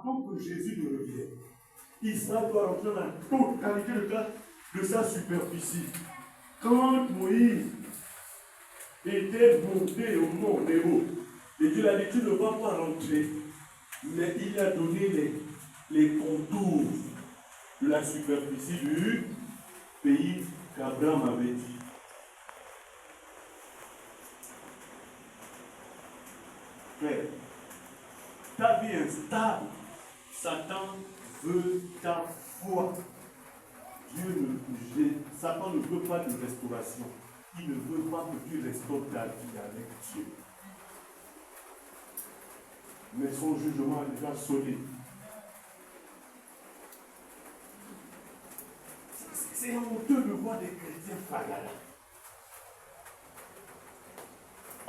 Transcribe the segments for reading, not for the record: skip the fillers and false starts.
Avant que Jésus ne revienne, Israël doit rentrer dans la totalité de sa superficie. Quand Moïse était monté au mont Nebo, et Dieu a dit, tu ne vas pas rentrer, mais il a donné les contours de la superficie du pays qu'Abraham avait dit. Frère, ta vie instable, Satan veut ta foi. Satan ne veut pas de restauration. Il ne veut pas que tu restaures ta vie avec Dieu. Mais son jugement est déjà sonné. C'est honteux de voir des chrétiens falala.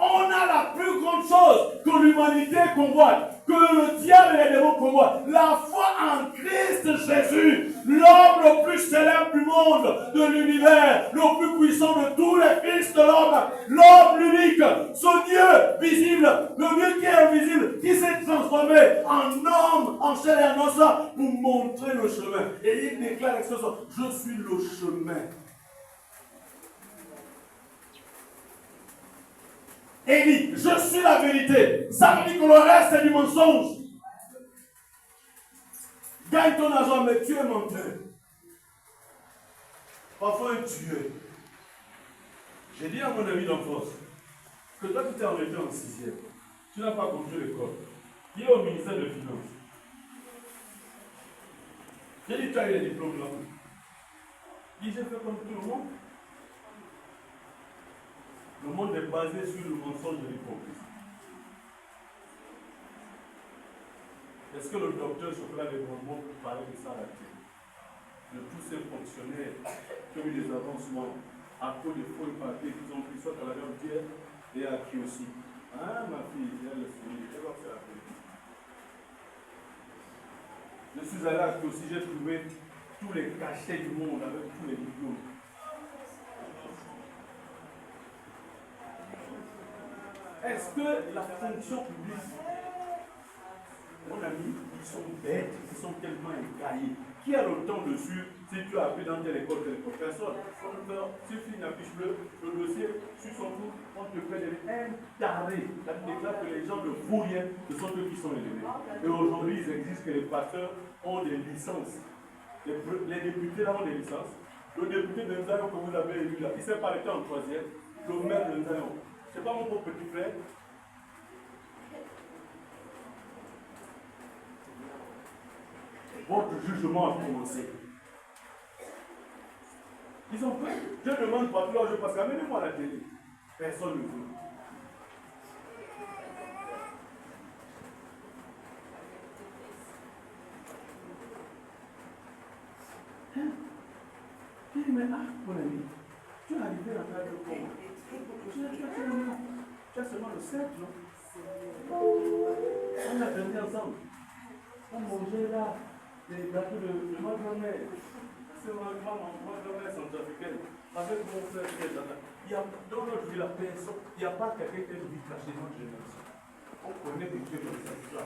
On a la plus grande chose que l'humanité convoite, que le diable et les démons convoitent. La foi en Christ Jésus, l'homme le plus célèbre du monde, de l'univers, le plus puissant de tous les fils de l'homme l'unique, ce Dieu visible, le Dieu qui est invisible, qui s'est transformé en homme, en chair et en os, pour montrer le chemin. Et il déclare avec ce sens, je suis le chemin. Et il dit, je suis la vérité. Ça veut dire que le reste c'est du mensonge. Gagne ton argent, mais tu es menteur. Parfois un tueur. J'ai dit à mon ami d'enfance que toi tu t'es arrêté en 6e. Tu n'as pas compris l'école. Il est au ministère de Finances. J'ai dit, tu as eu les diplômes là. Il dit, j'ai fait comme tout le monde. Le monde est basé sur le mensonge de l'hypocrisie. Est-ce que le docteur Chocolat de Bonbon peut parler de ça à la télé? De tous ces fonctionnaires qui ont eu des avancements à cause des faux papiers qu'ils ont pris soit à la Verdière et à qui aussi. Ah, ma fille, viens le souvenir, elle va faire la télé. Je suis allé à qui aussi, j'ai trouvé tous les cachets du monde avec tous les diplômes. Est-ce que la fonction publique, mon ami, ils sont bêtes, ils sont tellement écaillés. Qui a le temps dessus si tu as appris dans telle école, personne. Si tu n'affiches le dossier sur son coup, on te fait un taré. Ça déclare que les gens ne vaut rien, ce sont eux qui sont élevés. Et aujourd'hui, il existe que les pasteurs ont des licences. Les députés là ont des licences. Le député de Nzayon que vous avez élu là, il ne s'est pas arrêté en 3e. Le maire de Nzayon. Ce n'est pas mon pauvre petit frère. Votre jugement a commencé. Ils ont fait. Je demande pas tout là, je passe. Amenez-moi à la télé. Personne ne veut. Il dit, mais mon ami, tu es arrivé à faire le comment? Tu as seulement le 7, non? On a dormi ensemble. On mangeait là des gâteaux de ma grand-mère. C'est ma grand-mère centrafricaine. Avec mon frère qui est là. Dans notre vie, la personne, il n'y a pas quelqu'un qui est vite caché dans notre génération. On connaît des trucs comme ça.